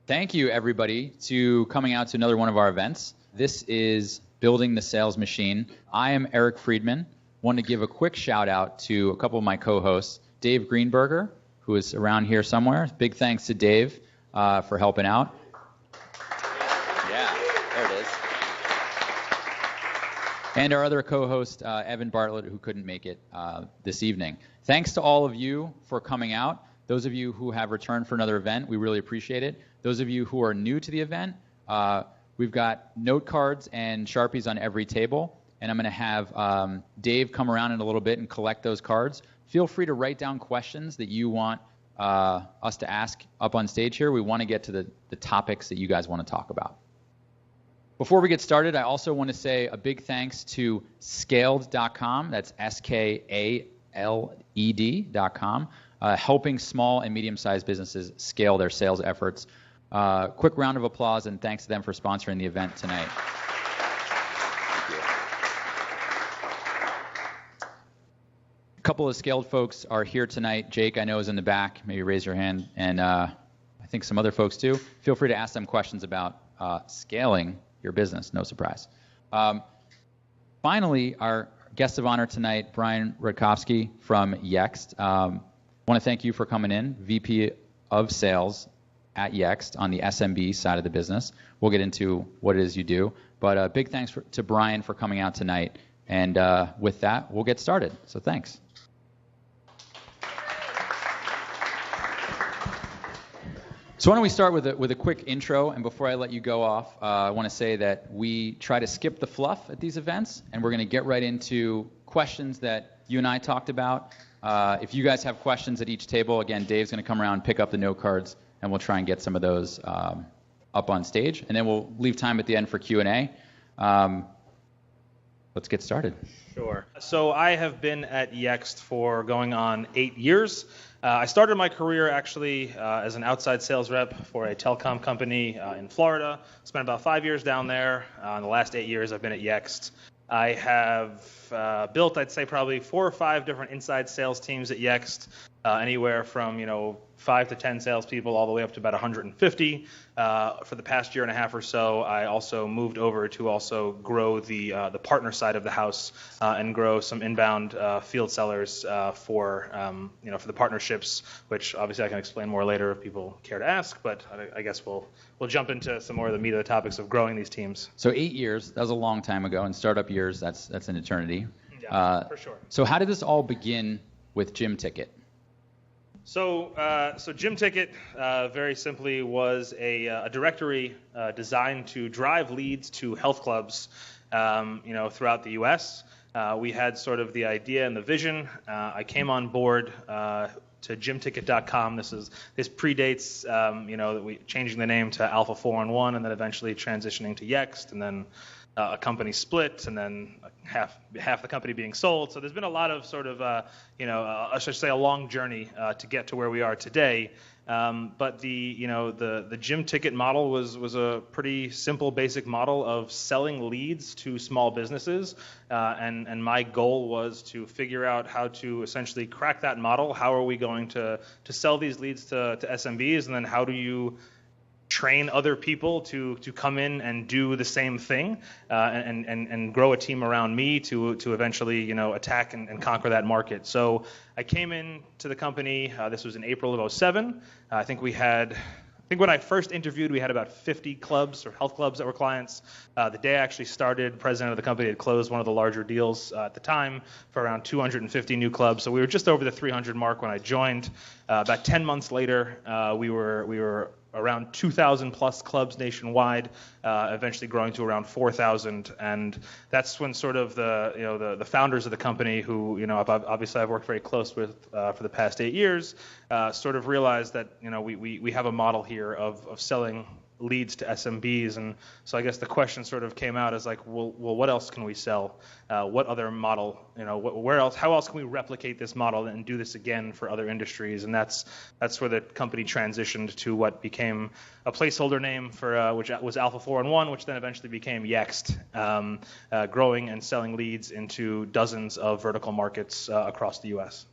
Thank you, everybody, to coming out to another one of our events. This is Building the Sales Machine. I am Eric Friedman. Want to give a quick shout out to a couple of my co-hosts, Dave Greenberger, who is around here somewhere. Big thanks to Dave for helping out. Yeah, there it is. And our other co-host, Evan Bartlett, who couldn't make it this evening. Thanks to all of you for coming out. Those of you who have returned for another event, we really appreciate it. Those of you who are new to the event, we've got note cards and Sharpies on every table, and I'm going to have Dave come around in a little bit and collect those cards. Feel free to write down questions that you want us to ask up on stage here. We want to get to the topics that you guys want to talk about. Before we get started, I also want to say a big thanks to Scaled.com. That's SKALED.com. Helping small and medium-sized businesses scale their sales efforts. Quick round of applause and thanks to them for sponsoring the event tonight. Thank you. A couple of Scaled folks are here tonight. Jake, I know, is in the back. Maybe raise your hand. And I think some other folks too. Feel free to ask them questions about scaling your business. No surprise. Finally, our guest of honor tonight, Brian Rutkowski from Yext. I want to thank you for coming in, VP of Sales at Yext on the SMB side of the business. We'll get into what it is you do. But big thanks to Brian for coming out tonight. And with that, we'll get started. So thanks. So why don't we start with a quick intro, and before I let you go off, I want to say that we try to skip the fluff at these events, and we're going to get right into questions that you and I talked about. If you guys have questions at each table, again, Dave's going to come around, pick up the note cards, and we'll try and get some of those up on stage, and then we'll leave time at the end for Q&A. Let's get started. Sure. So I have been at Yext for going on 8 years. I started my career actually as an outside sales rep for a telecom company in Florida. Spent about 5 years down there. In the last 8 years, I've been at Yext. I have built, I'd say, probably 4 or 5 different inside sales teams at Yext, anywhere from 5 to 10 salespeople all the way up to about 150. For the past year and a half or so, I also moved over to also grow the partner side of the house and grow some inbound field sellers for the partnerships, which obviously I can explain more later if people care to ask. But I guess we'll jump into some more of the meat of the topics of growing these teams. So 8 years, that was a long time ago. In startup years, that's an eternity. Yeah, for sure. So how did this all begin with Gymticket? So Gymticket, very simply, was a directory designed to drive leads to health clubs, throughout the U.S. We had sort of the idea and the vision. I came on board to Gymticket.com. This predates, changing the name to Alpha 411, and then eventually transitioning to Yext, and then a company split, and then half the company being sold. So there's been a lot of sort of, I should say, a long journey to get to where we are today. But the Gymticket model was a pretty simple, basic model of selling leads to small businesses, and my goal was to figure out how to essentially crack that model. How are we going to sell these leads to SMBs, and then how do you train other people to come in and do the same thing, and grow a team around me to eventually attack and conquer that market. So I came into the company. This was in April of 2007. I think when I first interviewed, we had about 50 clubs or health clubs that were clients. The day I actually started, the president of the company had closed one of the larger deals at the time for around 250 new clubs. So we were just over the 300 mark when I joined. About 10 months later, we were around 2,000 plus clubs nationwide, eventually growing to around 4,000. And that's when sort of the founders of the company, who I've worked very close with for the past 8 years, sort of realized that we have a model here of selling leads to SMBs. And so I guess the question sort of came out as like, well, what else can we sell? What other model, how else can we replicate this model and do this again for other industries? And that's where the company transitioned to what became a placeholder name for, which was Alpha 411, which then eventually became Yext, growing and selling leads into dozens of vertical markets across the U.S.